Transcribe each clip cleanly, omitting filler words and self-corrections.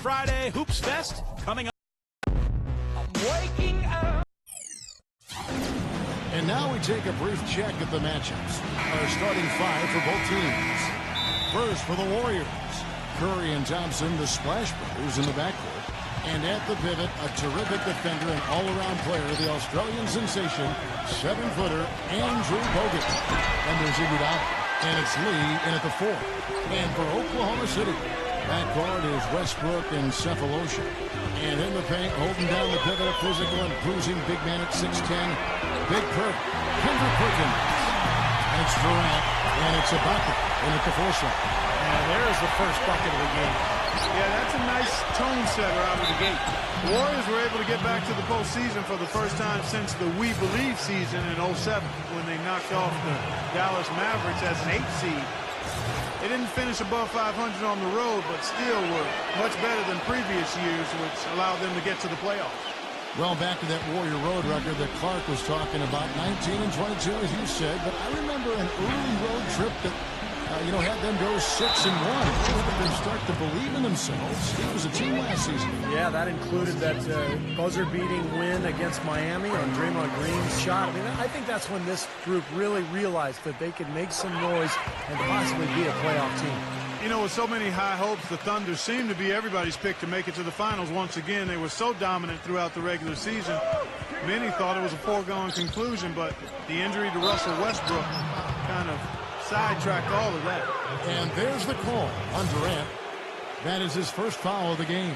Friday Hoops Fest coming up. Waking up. And now we take a brief check at the matchups. Our starting five for both teams. First for the Warriors, Curry and Thompson, the Splash Brothers in the backcourt. And at the pivot, a terrific defender and all-around player, the Australian sensation, 7-footer Andrew Bogut. And there's Iguodala. And it's Lee in at the 4. And for Oklahoma City, backcourt is Westbrook and Cephalosha. And in the paint, holding down the pivot, a physical and bruising big man at 6'10", Big Perk, Kendrick Perkins. And it's Durant, and it's Ibaka in at the 4 slot. And there's the first bucket of the game. Yeah, that's a nice tone setter out of the gate. The Warriors were able to get back to the postseason for the first time since the We Believe season in 07 when they knocked off the Dallas Mavericks as an 8 seed. They didn't finish above 500 on the road, but still were much better than previous years, which allowed them to get to the playoffs. Well, back to that Warrior road record that Clark was talking about, 19 and 22, as you said. But I remember an early road trip that, had them go 6 and 1. They start to believe in themselves. It was a team last season. Yeah, that included that buzzer-beating win against Miami on Draymond Green's shot. I mean, I think that's when this group really realized that they could make some noise and possibly be a playoff team. You know, with so many high hopes, the Thunder seemed to be everybody's pick to make it to the finals once again. They were so dominant throughout the regular season. Many thought it was a foregone conclusion, but the injury to Russell Westbrook kind of sidetracked all of that. And there's the call on Durant. That is his first foul of the game.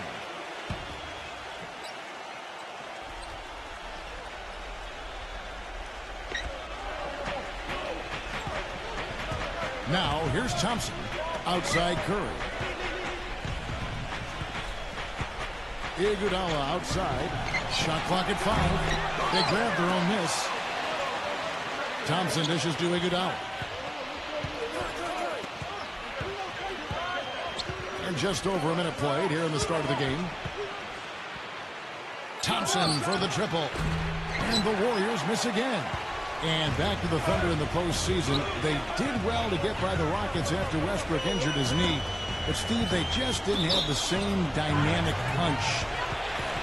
Now, here's Thompson. Outside Curry. Iguodala outside. Shot clock at 5. They grab their own miss. Thompson dishes to Iguodala. And just over a minute played here in the start of the game. Thompson for the triple. And the Warriors miss again. And back to the Thunder in the postseason. They did well to get by the Rockets after Westbrook injured his knee. But, Steve, they just didn't have the same dynamic punch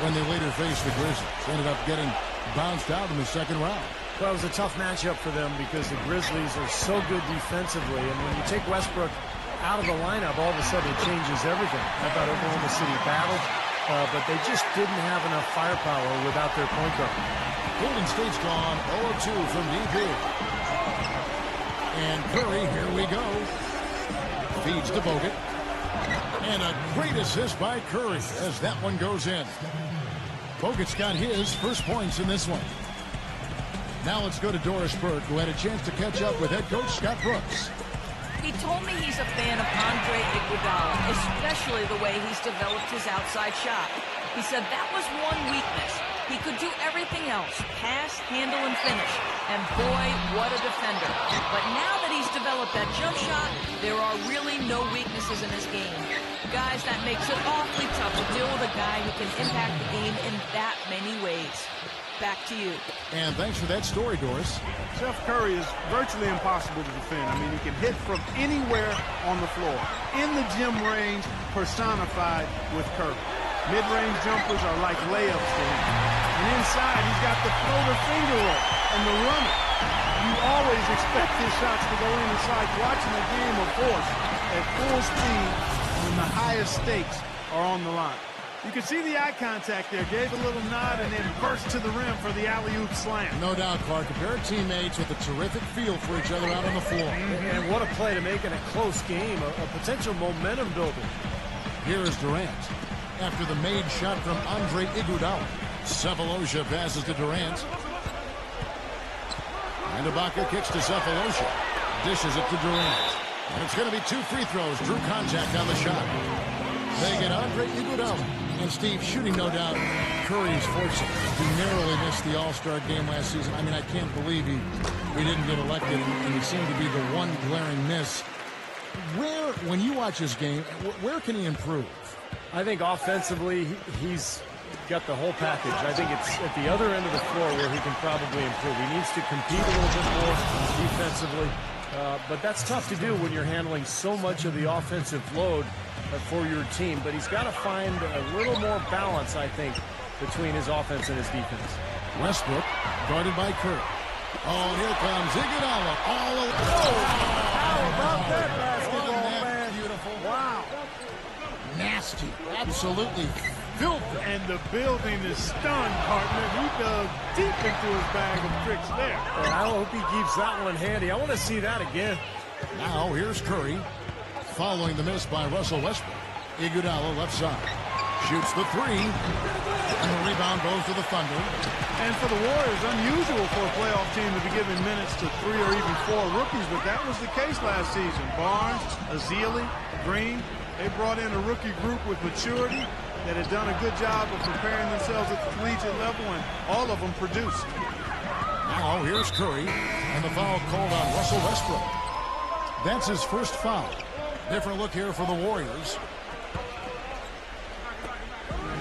when they later faced the Grizzlies. Ended up getting bounced out in the second round. Well, it was a tough matchup for them because the Grizzlies are so good defensively. And when you take Westbrook out of the lineup, all of a sudden it changes everything. I thought Oklahoma City battled, but they just didn't have enough firepower without their point guard. Golden State's gone 0-2 from DP. And Curry, here we go. Feeds to Bogut. And a great assist by Curry as that one goes in. Bogut's got his first points in this one. Now let's go to Doris Burke, who had a chance to catch up with head coach Scott Brooks. He told me he's a fan of Andre Iguodala, especially the way he's developed his outside shot. He said that was one weakness. He could do everything else, pass, handle, and finish. And boy, what a defender. But now that he's developed that jump shot, there are really no weaknesses in his game. Guys, that makes it awfully tough to deal with a guy who can impact the game in that many ways. Back to you. And thanks for that story, Doris. Steph Curry is virtually impossible to defend. I mean, he can hit from anywhere on the floor. In the gym range, personified with Curry. Mid-range jumpers are like layups to him. And inside, he's got the floater finger roll and the runner. You always expect his shots to go in. It's like watching a game of horse at full speed when the highest stakes are on the line. You can see the eye contact there. Gave a little nod and then burst to the rim for the alley-oop slam. No doubt, Clark. A pair of teammates with a terrific feel for each other out on the floor. And what a play to make in a close game, a potential momentum builder. Here is Durant. After the made shot from Andre Iguodala. Cephalosha passes to Durant. And Ibaka kicks to Cephalosha. Dishes it to Durant. And it's going to be 2 free throws. Drew contact on the shot. They get Andre Iguodala. And Steve, shooting no doubt, Curry's fortunate. He narrowly missed the All-Star game last season. I mean, I can't believe he didn't get elected, and he seemed to be the one glaring miss. When you watch his game, where can he improve? I think offensively, he's got the whole package. I think it's at the other end of the floor where he can probably improve. He needs to compete a little bit more defensively. But that's tough to do when you're handling so much of the offensive load for your team. But he's got to find a little more balance, I think, between his offense and his defense. Westbrook guarded by Curry. Oh, and here comes Iguodala all over. How about that basketball, Wasn't that man? beautiful? Wow. Nasty. Absolutely filthy. And the building is stunned, partner. He dug deep into his bag of tricks there. And I hope he keeps that one handy. I want to see that again. Now here's Curry. Following the miss by Russell Westbrook. Iguodala left side. Shoots the three. And the rebound goes to the Thunder. And for the Warriors, unusual for a playoff team to be giving minutes to 3 or even 4 rookies, but that was the case last season. Barnes, Azili, Green, they brought in a rookie group with maturity that had done a good job of preparing themselves at the collegiate level, and all of them produced. Now here's Curry. And the foul called on Russell Westbrook. That's his first foul. Different look here for the Warriors.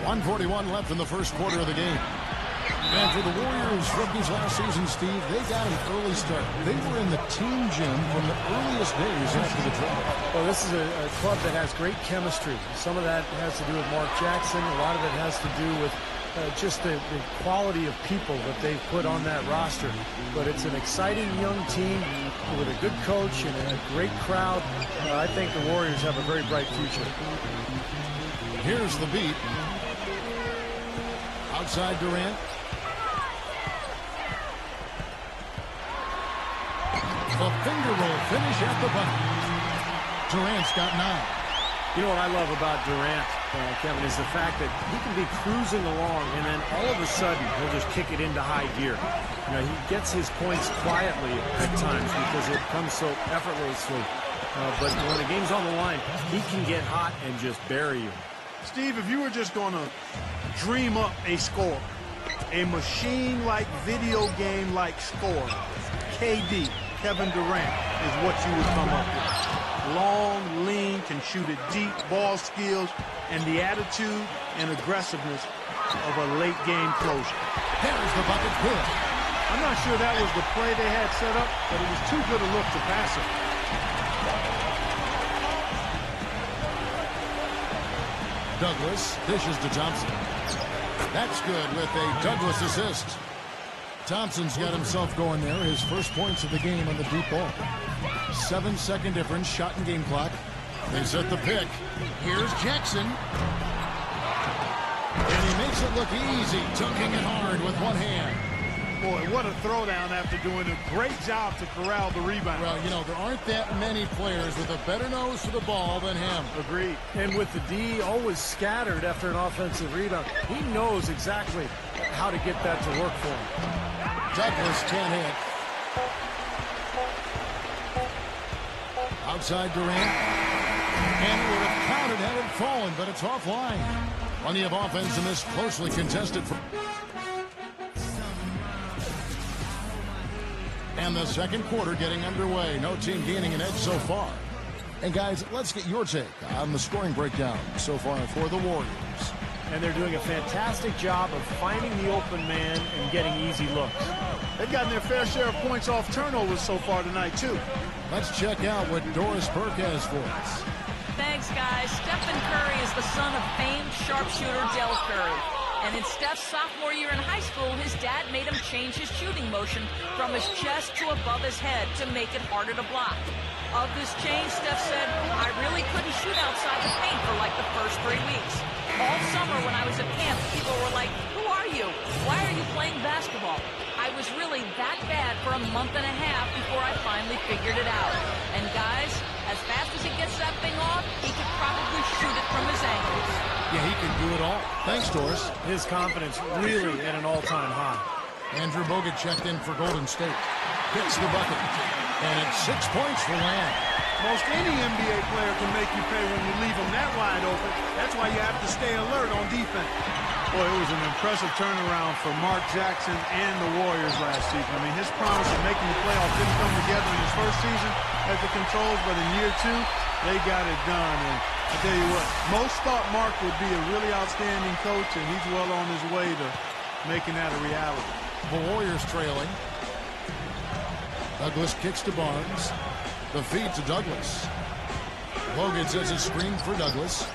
1:41 left in the first quarter of the game. And for the Warriors rookies last season, Steve, they got an early start. They were in the team gym from the earliest days after the draft. Well, this is a club that has great chemistry. Some of that has to do with Mark Jackson. A lot of it has to do with just the quality of people that they've put on that roster. But it's an exciting young team with a good coach and a great crowd. I think the Warriors have a very bright future. Here's the beat. Outside Durant. The finger roll finish at the bucket. Durant's got 9. You know what I love about Durant, Kevin, is the fact that he can be cruising along and then all of a sudden he'll just kick it into high gear. You know, he gets his points quietly at times because it comes so effortlessly. But when the game's on the line, he can get hot and just bury you. Steve, if you were just going to dream up a score, a machine-like, video game-like score, KD, Kevin Durant, is what you would come up with. Long, lean, can shoot it deep, ball skills, and the attitude and aggressiveness of a late-game closer. There's the bucket. Good. I'm not sure that was the play they had set up, but it was too good a look to pass it. Douglas dishes to Thompson. That's good with a Douglas assist. Thompson's got himself going there. His first points of the game on the deep ball. 7-second difference, shot and game clock. They set the pick. Here's Jackson. And he makes it look easy, dunking it hard with one hand. Boy, what a throwdown after doing a great job to corral the rebound. Well, you know, there aren't that many players with a better nose for the ball than him. Agreed. And with the D always scattered after an offensive rebound, he knows exactly how to get that to work for him. Douglas can't hit. Outside Durant. And it would have counted had it fallen, but it's offline. Plenty of offense in this closely contested. And the second quarter getting underway. No team gaining an edge so far. And guys, let's get your take on the scoring breakdown so far for the Warriors. And they're doing a fantastic job of finding the open man and getting easy looks. They've gotten their fair share of points off turnovers so far tonight, too. Let's check out what Doris Burke has for us. Thanks, guys. Stephen Curry is the son of famed sharpshooter Del Curry. And in Steph's sophomore year in high school, his dad made him change his shooting motion from his chest to above his head to make it harder to block. Of this change, Steph said, I really couldn't shoot outside the paint for like the first 3 weeks. All summer when I was at camp, people were like, who are you? Why are you playing basketball? I was really that bad for a month and a half before I finally figured it out. And guys, as fast as he gets that thing off, he could probably shoot it from his ankles. Yeah, he can do it all. Thanks, Doris. His confidence really at an all-time high. Andrew Bogut checked in for Golden State. Hits the bucket. And it's 6 points for Lamb. Most any NBA player can make you pay when you leave them that wide open. That's why you have to stay alert on defense. Boy, it was an impressive turnaround for Mark Jackson and the Warriors last season. I mean, his promise of making the playoffs didn't come together in his first season at the Controls, but in year 2, they got it done. And I tell you what, most thought Mark would be a really outstanding coach, and he's well on his way to making that a reality. The Warriors trailing. Douglas kicks to Barnes. The feed to Douglas. Bogut sets a screen for Douglas.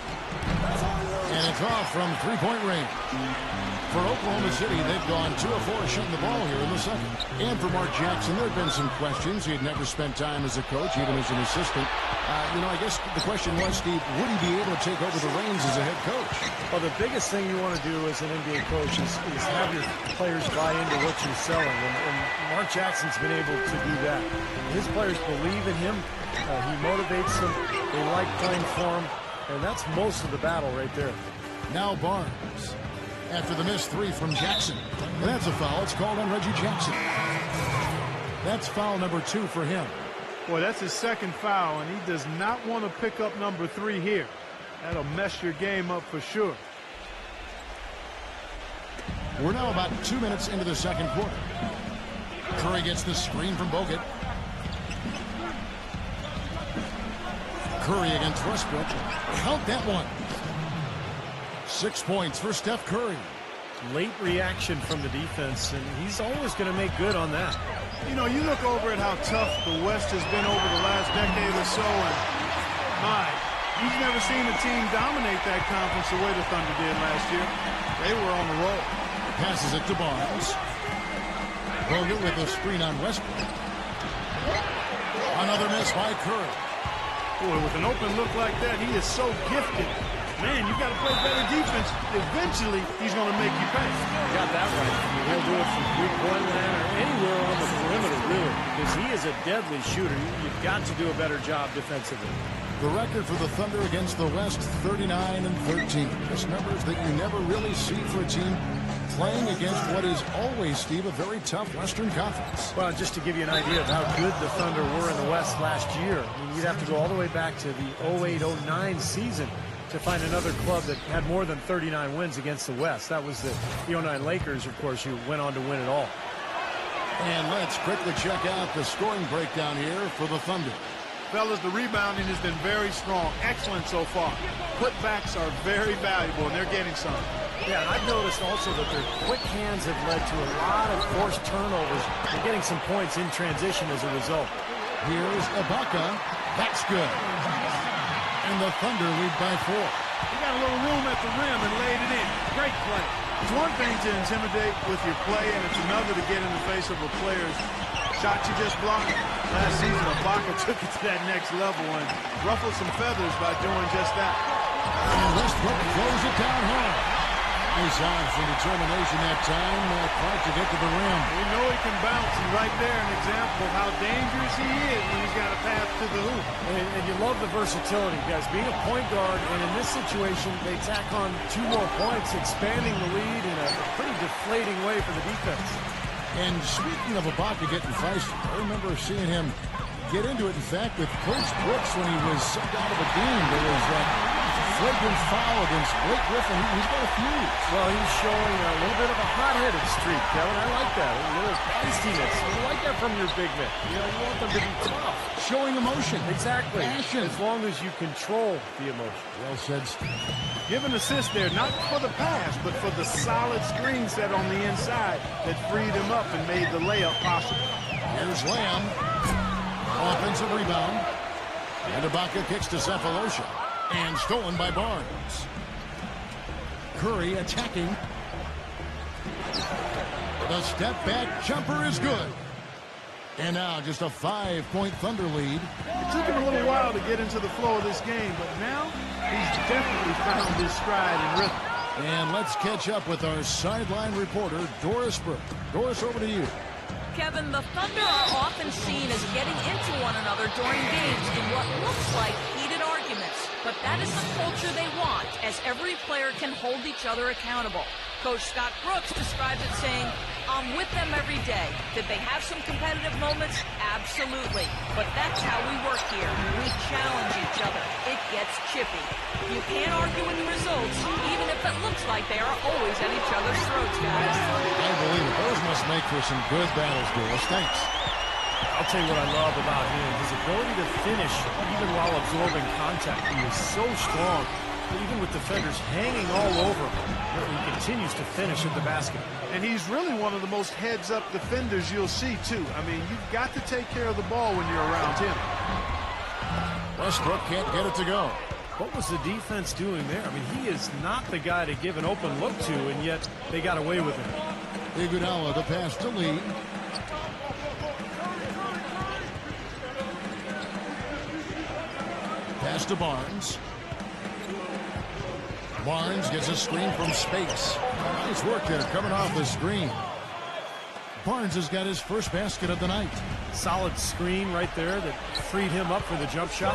And it's off from three-point range. For Oklahoma City, they've gone 2 of 4 shooting the ball here in the second. And for Mark Jackson, there have been some questions. He had never spent time as a coach, even as an assistant. I guess the question was, Steve, would he be able to take over the reins as a head coach? Well, the biggest thing you want to do as an NBA coach is have your players buy into what you're selling. And Mark Jackson's been able to do that. His players believe in him. He motivates them. They like playing for him. And that's most of the battle right there. Now Barnes. After the missed 3 from Jackson. And that's a foul. It's called on Reggie Jackson. That's foul number 2 for him. Boy, that's his second foul, and he does not want to pick up number 3 here. That'll mess your game up for sure. We're now about 2 minutes into the second quarter. Curry gets the screen from Bogut. Curry against Westbrook. Count that one. 6 points for Steph Curry. Late reaction from the defense, and he's always going to make good on that. You know, you look over at how tough the West has been over the last decade or so, and you've never seen a team dominate that conference the way the Thunder did last year. They were on the roll. Passes it to Barnes. Bogut with a screen on Westbrook. Another miss by Curry. Boy, with an open look like that, he is so gifted. Man, you got to play better defense. Eventually, he's going to make you pay. You got that right. He'll do it from three-point land or anywhere on the perimeter, really, because he is a deadly shooter. You've got to do a better job defensively. The record for the Thunder against the West, 39-13. Just numbers that you never really see for a team playing against what is always, Steve, a very tough Western Conference. Well, just to give you an idea of how good the Thunder were in the West last year, I mean, you'd have to go all the way back to the 08-09 season to find another club that had more than 39 wins against the West. That was the 09 Lakers, of course, who went on to win it all. And let's quickly check out the scoring breakdown here for the Thunder. Fellas, the rebounding has been very strong. Excellent so far. Putbacks are very valuable, and they're getting some. Yeah, and I've noticed also that their quick hands have led to a lot of forced turnovers. They're getting some points in transition as a result. Here's Ibaka. That's good. And the Thunder lead by 4. He got a little room at the rim and laid it in. Great play. It's one thing to intimidate with your play, and it's another to get in the face of a player's shot you just blocked. Last season, Ibaka took it to that next level and ruffled some feathers by doing just that. And Westbrook throws it down hard. Nice eyes and determination that time. Quite to get to the rim. We know he can bounce, and right there an example of how dangerous he is when he's got a path to the hoop. And you love the versatility, guys. Being a point guard, and in this situation, they tack on 2 more points, expanding the lead in a pretty deflating way for the defense. And speaking of Ibaka getting feisty, I remember seeing him get into it, in fact, with Coach Brooks when he was subbed out of a game. There was that flagrant foul against Blake Griffin. He's got a fuse. Well, he's showing a little bit of a hot-headed streak, Kevin. I like that. A little feistiness. You like that from your big men. You want them to be tough. Showing emotion. Exactly. Passion. As long as you control the emotion. Well said, Steve. Give an assist there, not for the pass, but for the solid screen set on the inside that freed him up and made the layup possible. Here's Lamb. Offensive rebound. And Ibaka kicks to Cephalosha. And stolen by Barnes. Curry attacking. The step-back jumper is good. And now just a 5-point Thunder lead. It took him a little while to get into the flow of this game, but now he's definitely found his stride and rhythm. And let's catch up with our sideline reporter, Doris Burke. Doris, over to you. Kevin, the Thunder are often seen as getting into one another during games in what looks like heated arguments. But that is the culture they want, as every player can hold each other accountable. Coach Scott Brooks described it saying, "I'm with them every day." Did they have some competitive moments? Absolutely. But that's how we work here. We challenge each other. It gets chippy. You can't argue with the results, even if it looks like they are always at each other's throats, guys. I believe it. Those must make for some good battles, Doris. Thanks. I'll tell you what I love about him. His ability to finish even while absorbing contact. He is so strong. Even with defenders hanging all over him, he continues to finish at the basket. And he's really one of the most heads-up defenders you'll see, too. I mean, you've got to take care of the ball when you're around him. Westbrook can't get it to go. What was the defense doing there? I mean, he is not the guy to give an open look to, and yet they got away with it. Iguodala the pass to Lee. Pass to Barnes. Barnes gets a screen from space. Nice work there coming off the screen. Barnes has got his first basket of the night. Solid screen right there that freed him up for the jump shot.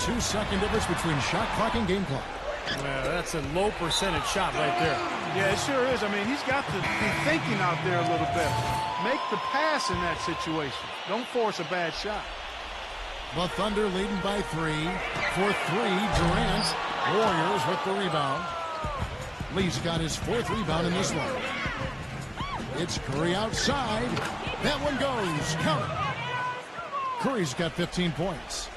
2-second difference between shot clock and game clock. Well, that's a low percentage shot right there. Yeah, it sure is. I mean, he's got to be thinking out there a little better. Make the pass in that situation. Don't force a bad shot. The Thunder leading by 3. For 3, Durant. Warriors with the rebound. Lee's got his 4th rebound in this one. It's Curry outside. That one goes. Count it. Curry's got 15 points.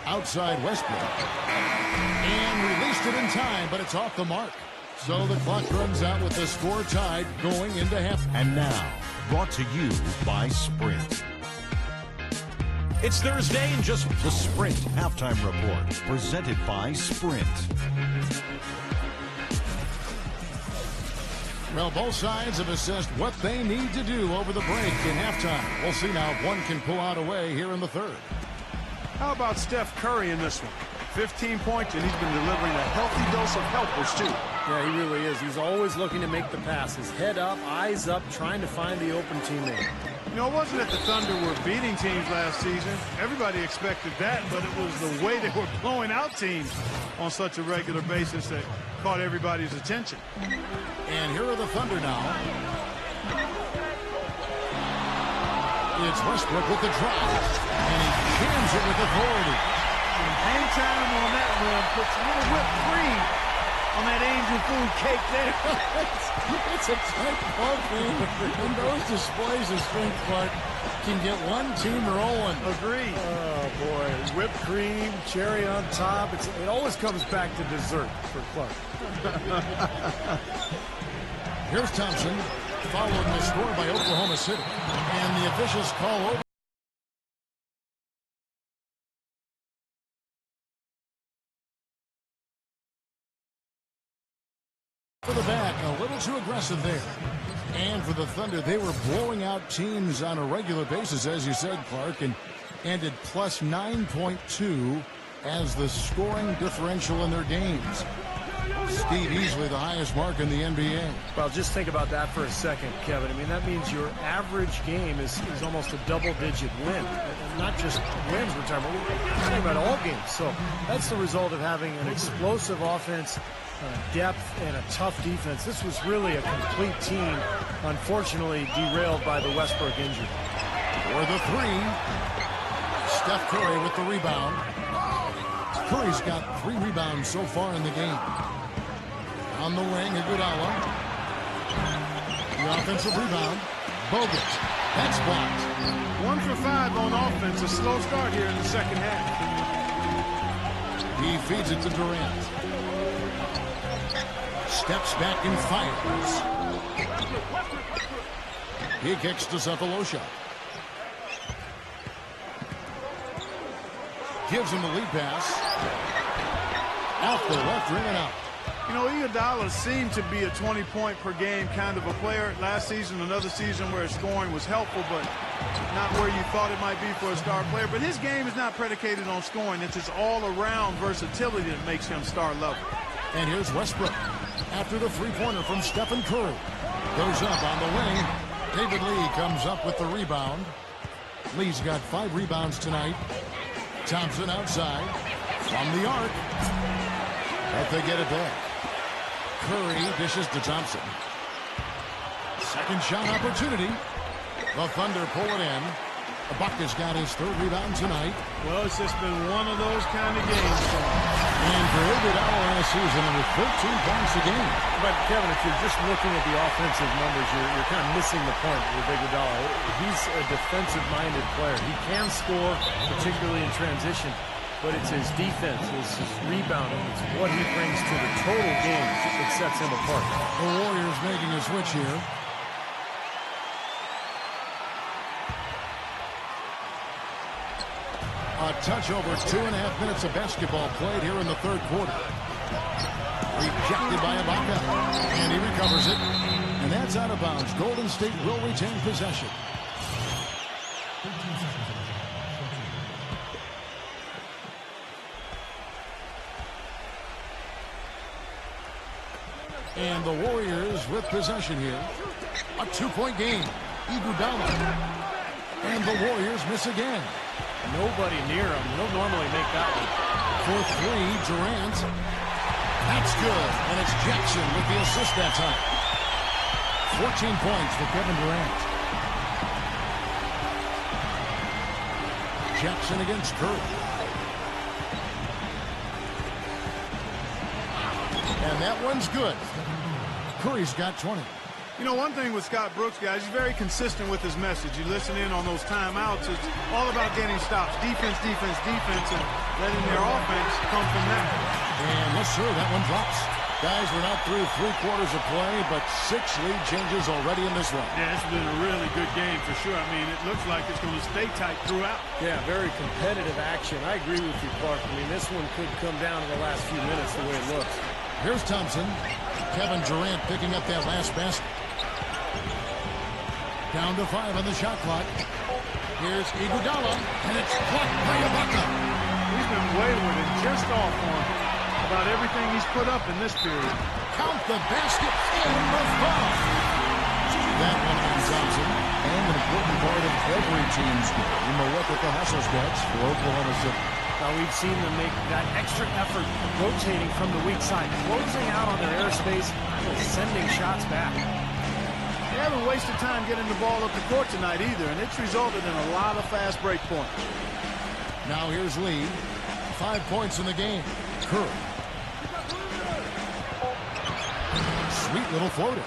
Outside Westbrook. And released it in time, but it's off the mark. So the clock runs out with the score tied going into half. And now, brought to you by Sprint. It's Thursday and just The Sprint Halftime Report, presented by Sprint. Well, both sides have assessed what they need to do over the break in halftime. We'll see now if one can pull out away here in the third. How about Steph Curry in this one? 15 points, and he's been delivering a healthy dose of helpers, too. Yeah, he really is. He's always looking to make the passes. Head up, eyes up, trying to find the open teammate. You know, it wasn't that the Thunder were beating teams last season. Everybody expected that, but it was the way they were blowing out teams on such a regular basis that caught everybody's attention. And here are the Thunder now. It's Westbrook with the drive, and he jams it with authority. Hang time on that one, puts a little whipped cream on that angel food cake there. It's a tight ball game, and those displays of strength, Clark, can get one team rolling. Agreed. Oh, boy. Whipped cream, cherry on top. It always comes back to dessert for Clark. Here's Thompson, following the score by Oklahoma City. And the officials call over. For the back, a little too aggressive there. And for the Thunder, they were blowing out teams on a regular basis, as you said, Clark, and ended plus 9.2 as the scoring differential in their games. Steve, easily the highest mark in the NBA. Well, just think about that for a second, Kevin. I mean, that means your average game is almost a double-digit win. And not just wins, we're talking about all games. So that's the result of having an explosive offense, depth, and a tough defense. This was really a complete team, unfortunately derailed by the Westbrook injury. For the 3, Steph Curry with the rebound. Curry's got 3 rebounds so far in the game. On the wing, Iguodala. The offensive rebound. Bogut. That's blocked. 1 for 5 on offense. A slow start here in the second half. He feeds it to Durant. Steps back and fires. He kicks to Cephalosha. Gives him the lead pass. Off the left rim and out. You know, Iguodala seemed to be a 20-point-per-game kind of a player. Last season, another season where his scoring was helpful, but not where you thought it might be for a star player. But his game is not predicated on scoring. It's his all-around versatility that makes him star level. And here's Westbrook. After the three-pointer from Stephen Curry. Goes up on the wing. David Lee comes up with the rebound. Lee's got 5 rebounds tonight. Thompson outside. From the arc. But they get it back. Curry dishes to Thompson. Second shot opportunity. The Thunder pull it in. Ibaka's got his 3rd rebound tonight. Well, it's just been one of those kind of games for him. And for Iguodala last season, under 13 points a game. But, Kevin, if you're just looking at the offensive numbers, you're kind of missing the point with Iguodala. He's a defensive-minded player. He can score, particularly in transition, but it's his defense, it's his rebounding, it's what he brings to the total game that sets him apart. The Warriors making a switch here. A touch over 2.5 minutes of basketball played here in the third quarter. Rejected by Ibaka. And he recovers it. And that's out of bounds. Golden State will retain possession. And the Warriors with possession here. A two-point game. Iguodala. And the Warriors miss again. Nobody near him. He'll normally make that one. For three, Durant. That's good. And it's Jackson with the assist that time. 14 points for Kevin Durant. Jackson against Curry. And that one's good. Curry's got 20. You know, one thing with Scott Brooks, guys, he's very consistent with his message. You listen in on those timeouts. It's all about getting stops. Defense, defense, defense, and letting their offense come from that. And yes, sir, that one drops. Guys, we're not through 3 quarters of play, but 6 lead changes already in this one. Yeah, it's been a really good game for sure. I mean, it looks like it's going to stay tight throughout. Yeah, very competitive action. I agree with you, Clark. I mean, this one could come down to the last few minutes the way it looks. Here's Thompson. Kevin Durant picking up that last basket. Down to 5 on the shot clock. Here's Iguodala, and it's blocked by Ibaka. He's been wayward and just off on about everything he's put up in this period. Count the basket and the foul. That one on Thompson. And an important part of every team's game. A look at the hustle stats for Oklahoma City. Now we've seen them make that extra effort rotating from the weak side, closing out on their airspace, and sending shots back. They haven't wasted time getting the ball up the court tonight either, and it's resulted in a lot of fast break points. Now here's Lee. 5 points in the game. Curry. Sweet little floater.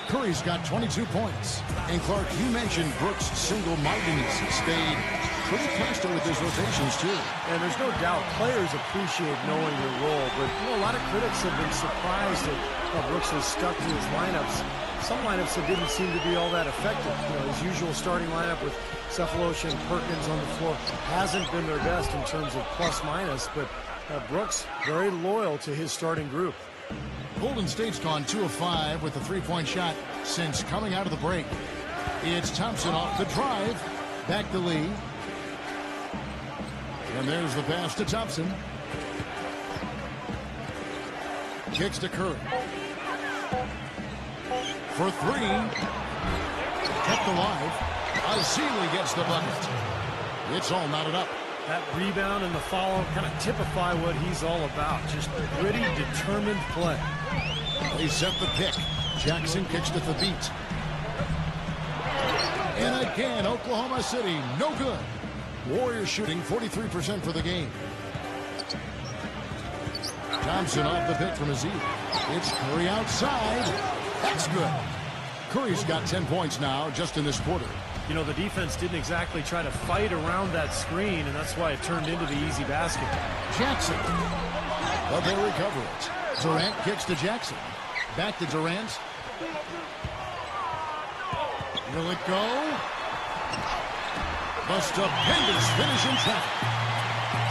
Curry's got 22 points. And Clark, you mentioned Brooks' single-mindedness stayed pretty constant with his rotations, too. And there's no doubt players appreciate knowing their role, but you know, a lot of critics have been surprised that how Brooks has stuck to his lineups. Some lineups that didn't seem to be all that effective. You know, his usual starting lineup with Cephalosha and Perkins on the floor hasn't been their best in terms of plus-minus, but Brooks very loyal to his starting group. Golden State's gone 2 of 5 with the three-point shot since coming out of the break. It's Thompson off the drive. Back to Lee. And there's the pass to Thompson. Kicks to Curry. For 3. Kept alive. Azili gets the bucket. It's all knotted up. That rebound and the follow kind of typify what he's all about. Just gritty, determined play. They set the pick. Jackson kicks to the beat. And again, Oklahoma City, no good. Warriors shooting 43% for the game. Thompson off the pick from Azili. It's Curry outside. That's good. Curry's got 10 points now just in this quarter. You know, the defense didn't exactly try to fight around that screen, and that's why it turned into the easy basket. Jackson. But they'll recover it. Durant kicks to Jackson. Back to Durant. Will it go? A stupendous finish in traffic.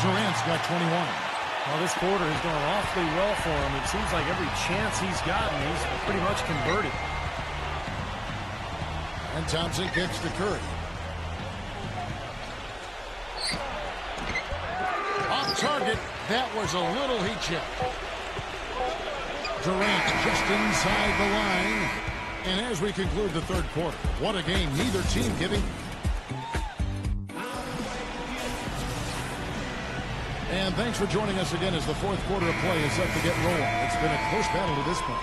Durant's got 21. Well, this quarter has gone awfully well for him. It seems like every chance he's gotten, he's pretty much converted. And Thompson kicks to Curry. Off target. That was a little heat check. Durant just inside the line. And as we conclude the third quarter, what a game. Neither team giving. And thanks for joining us again as the fourth quarter of play is set to get rolling. It's been a close battle to this point.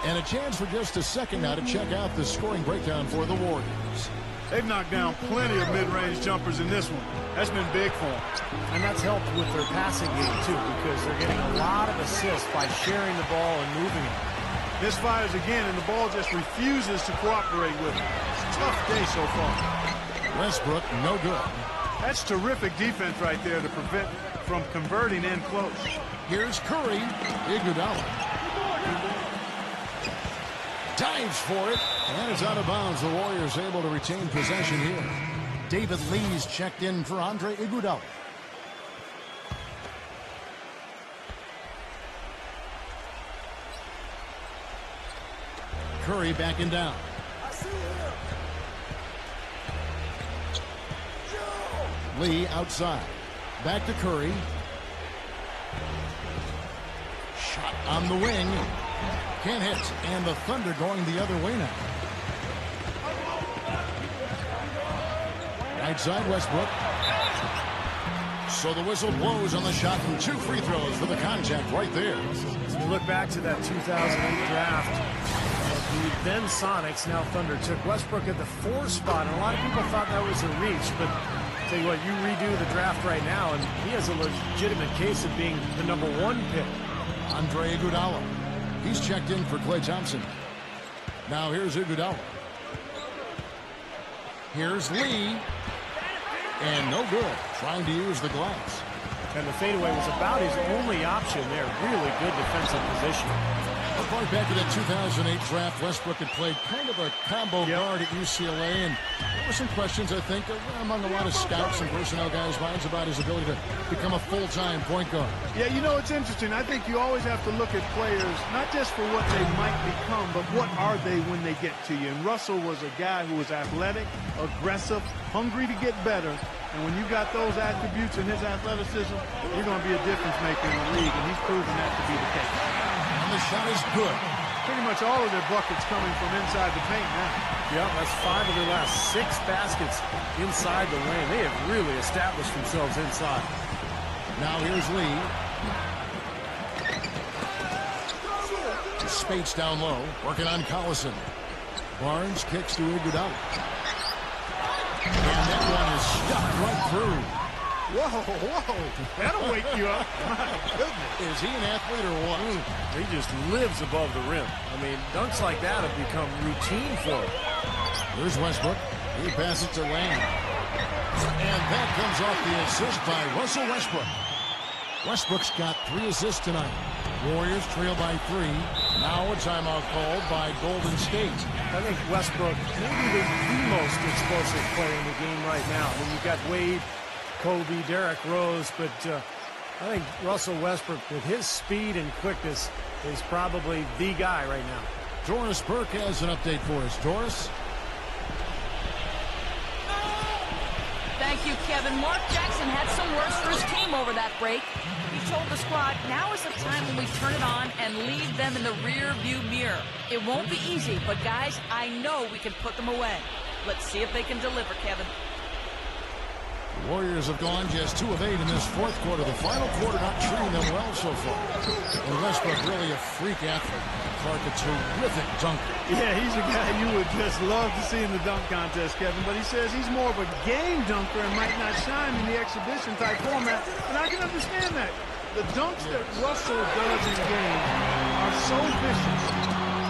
And a chance for just a second now to check out the scoring breakdown for the Warriors. They've knocked down plenty of mid-range jumpers in this one. That's been big for them. And that's helped with their passing game, too, because they're getting a lot of assists by sharing the ball and moving it. Misfires again, and the ball just refuses to cooperate with it. It's a tough day so far. Westbrook, no good. That's terrific defense right there to prevent from converting in close. Here's Curry. Iguodala dives for it, and it's out of bounds. The Warriors able to retain possession here. David Lee's checked in for Andre Iguodala. Curry backing down. Lee outside. Back to Curry. Shot on the wing. Can't hit. And the Thunder going the other way now. Right side, Westbrook. So the whistle blows on the shot from 2 free throws for the contact right there. As we look back to that 2008 draft, the then Sonics, now Thunder, took Westbrook at the 4 spot, and a lot of people thought that was a reach, but tell you what, you redo the draft right now, and he has a legitimate case of being the #1 pick. Andre Iguodala. He's checked in for Klay Thompson. Now here's Iguodala. Here's Lee. And no good. Trying to use the glass. And the fadeaway was about his only option there. Really good defensive position. Going back to that 2008 draft, Westbrook had played kind of a combo guard at UCLA, and there were some questions, I think, among a lot of scouts and personnel guys' minds about his ability to become a full-time point guard. Yeah, you know, it's interesting. I think you always have to look at players, not just for what they might become, but what are they when they get to you. And Russell was a guy who was athletic, aggressive, hungry to get better. And when you got those attributes in his athleticism, you're going to be a difference maker in the league, and he's proven that to be the case. And the shot is good. Pretty much all of their buckets coming from inside the paint now. Yeah, that's 5 of their last 6 baskets inside the lane. They have really established themselves inside. Now here's Lee. Spates down low, working on Collison. Barnes kicks to Iguodala. And that one is stuck right through. Whoa. That'll wake you up. My goodness. Is he an athlete or what? He just lives above the rim. I mean, dunks like that have become routine for him. Here's Westbrook. He passes it to Lamb. And that comes off the assist by Russell Westbrook. Westbrook's got 3 assists tonight. Warriors trail by 3. Now a timeout called by Golden State. I think Westbrook may be the most explosive player in the game right now. I mean, you've got Wade, Kobe, Derrick Rose, but I think Russell Westbrook, with his speed and quickness, is probably the guy right now. Doris Burke has an update for us. Doris? Thank you, Kevin. Mark Jackson had some words for his team over that break. He told the squad, now is the time when we turn it on and leave them in the rear view mirror. It won't be easy, but guys, I know we can put them away. Let's see if they can deliver, Kevin. The Warriors have gone just 2 of 8 in this 4th quarter. The final quarter not treating them well so far. And Westbrook really a freak athlete. Clark a terrific dunker. Yeah, he's a guy you would just love to see in the dunk contest, Kevin. But he says he's more of a game dunker and might not shine in the exhibition type format. And I can understand that. The dunks that Russell does in game are so vicious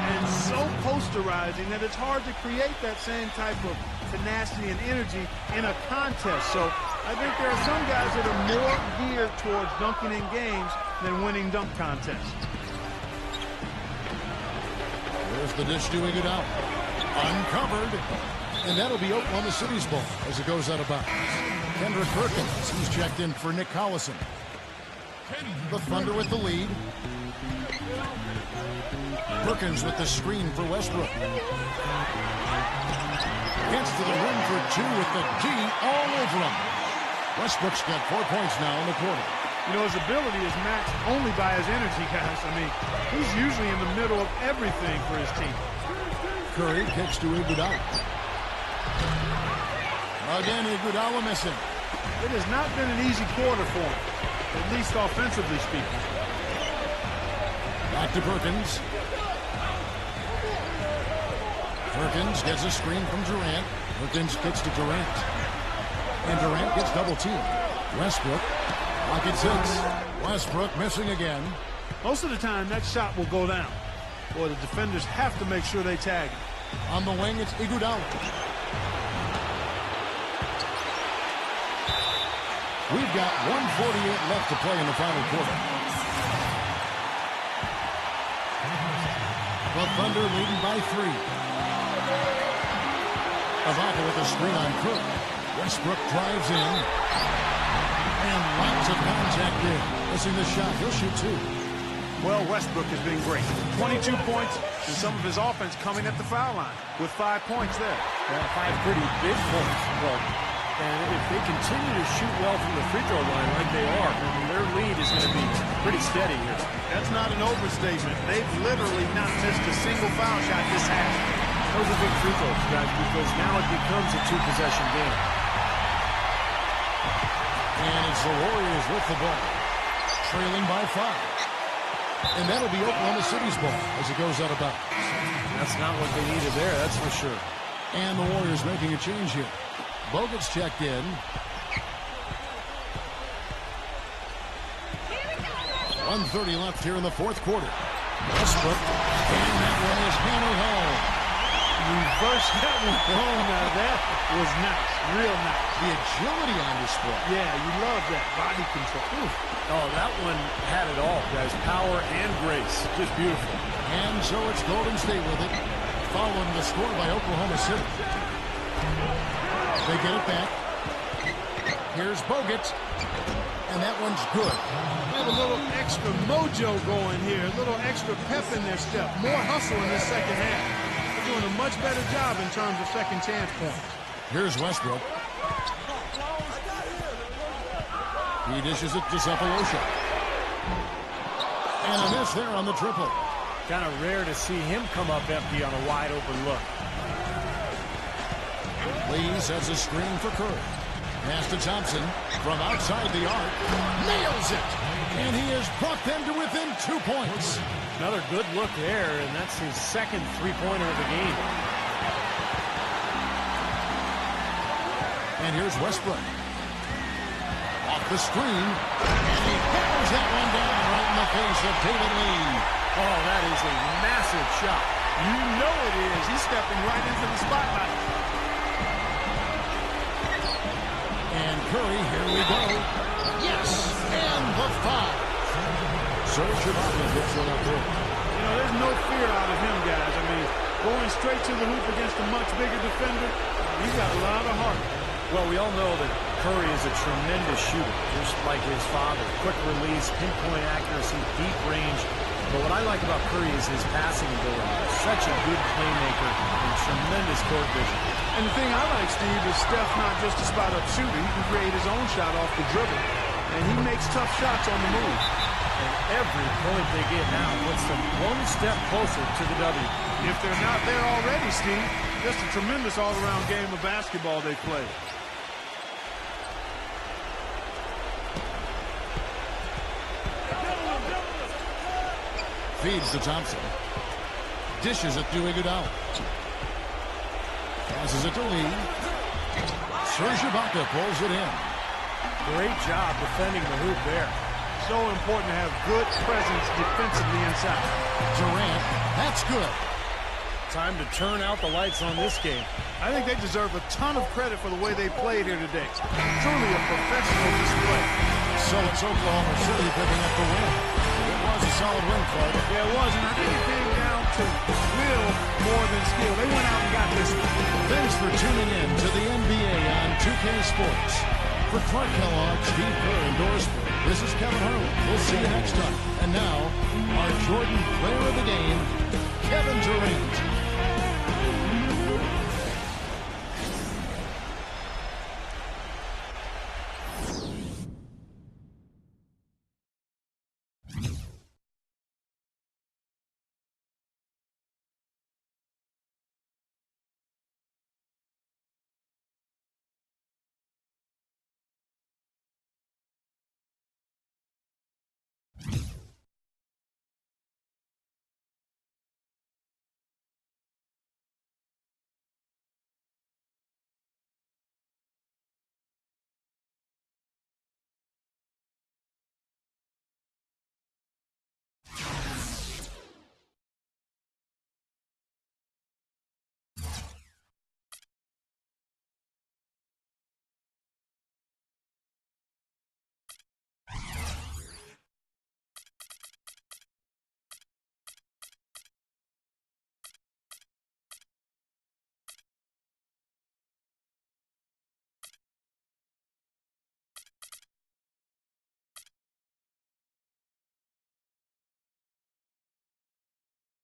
and so posterizing that it's hard to create that same type of tenacity and energy in a contest. So I think there are some guys that are more geared towards dunking in games than winning dunk contests. There's the dish to Iguodala. Uncovered. And that'll be Oklahoma City's ball as it goes out of bounds. Kendrick Perkins, he's checked in for Nick Collison. The Thunder with the lead. Perkins with the screen for Westbrook. Gets to the rim for 2 with the D all over him. Westbrook's got 4 points now in the quarter. You know, his ability is matched only by his energy, guys. I mean, he's usually in the middle of everything for his team. Curry kicks to Iguodala. Again, Iguodala missing. It has not been an easy quarter for him, at least offensively speaking. Back to Perkins. Perkins gets a screen from Durant. Perkins kicks to Durant. And Durant gets double teamed. Westbrook, pocket 6. Westbrook missing again. Most of the time, that shot will go down. Boy, the defenders have to make sure they tag him. On the wing, it's Iguodala. We've got 1:48 left to play in the final quarter. The Thunder leading by 3. Ibaka with a screen on Cook. Westbrook drives in. And lots of contact there. Missing the shot. He'll shoot two. Well, Westbrook has been great. 22 points and some of his offense coming at the foul line with 5 points there. Yeah, 5 pretty big points. Well, and if they continue to shoot well from the free throw line like they are, their lead is going to be pretty steady here. That's not an overstatement. They've literally not missed a single foul shot this half. Those are big free throws, guys, because now it becomes a 2-possession game. And it's the Warriors with the ball, trailing by 5. And that'll be Oklahoma City's ball as it goes out of bounds. That's not what they needed there, that's for sure. And the Warriors making a change here. Bogut's checked in. 1:30 left here in the fourth quarter. Westbrook, and that one is hammered home. Reverse that one home. Now that was nice, real nice. The agility on display. Yeah, you love that body control. Oof. Oh, that one had it all, guys. Power and grace. Just beautiful. And so it's Golden State with it, following the score by Oklahoma City. They get it back. Here's Bogut. And that one's good. Have a little extra mojo going here, a little extra pep in their step, more hustle in this second half. They're doing a much better job in terms of second chance points. Here's Westbrook. He dishes it to Cephalosha. And a miss there on the triple. Kind of rare to see him come up empty on a wide open look. Lee sets a screen for Curry. Pass to Thompson from outside the arc. Nails it! And he has brought them to within 2 points. Another good look there, and that's his second three-pointer of the game. And here's Westbrook. Off the screen. And he hammers that one down right in the face of David Lee. Oh, that is a massive shot. You know it is. He's stepping right into the spotlight. And Curry, here we go. Yes! And the foul. Serge Ibaka gets one up there. You know, there's no fear out of him, guys. I mean, going straight to the hoop against a much bigger defender, he's got a lot of heart. Well, we all know that Curry is a tremendous shooter, just like his father. Quick release, pinpoint accuracy, deep range. But what I like about Curry is his passing ability. Such a good playmaker and tremendous court vision. And the thing I like, Steve, is Steph's not just a spot-up shooter. He can create his own shot off the dribble. And he makes tough shots on the move. And every point they get now puts them one step closer to the W. If they're not there already, Steve, just a tremendous all-around game of basketball they play. Feeds to Thompson. Dishes it to Iguodala. Passes it to Lee. Serge Ibaka pulls it in. Great job defending the hoop there. So important to have good presence defensively inside. Durant, that's good. Time to turn out the lights on this game. I think they deserve a ton of credit for the way they played here today. Truly a professional display. So it's Oklahoma City picking up the win. It was a solid win, Clark. Yeah, it was, and I think it came down to will more than skill. They went out and got this one. Thanks for tuning in to the NBA on 2K Sports. For Clark Kellogg, Steve Kerr, and Doris Burke, this is Kevin Harlan. We'll see you next time. And now, our Jordan player of the game, Kevin Durant.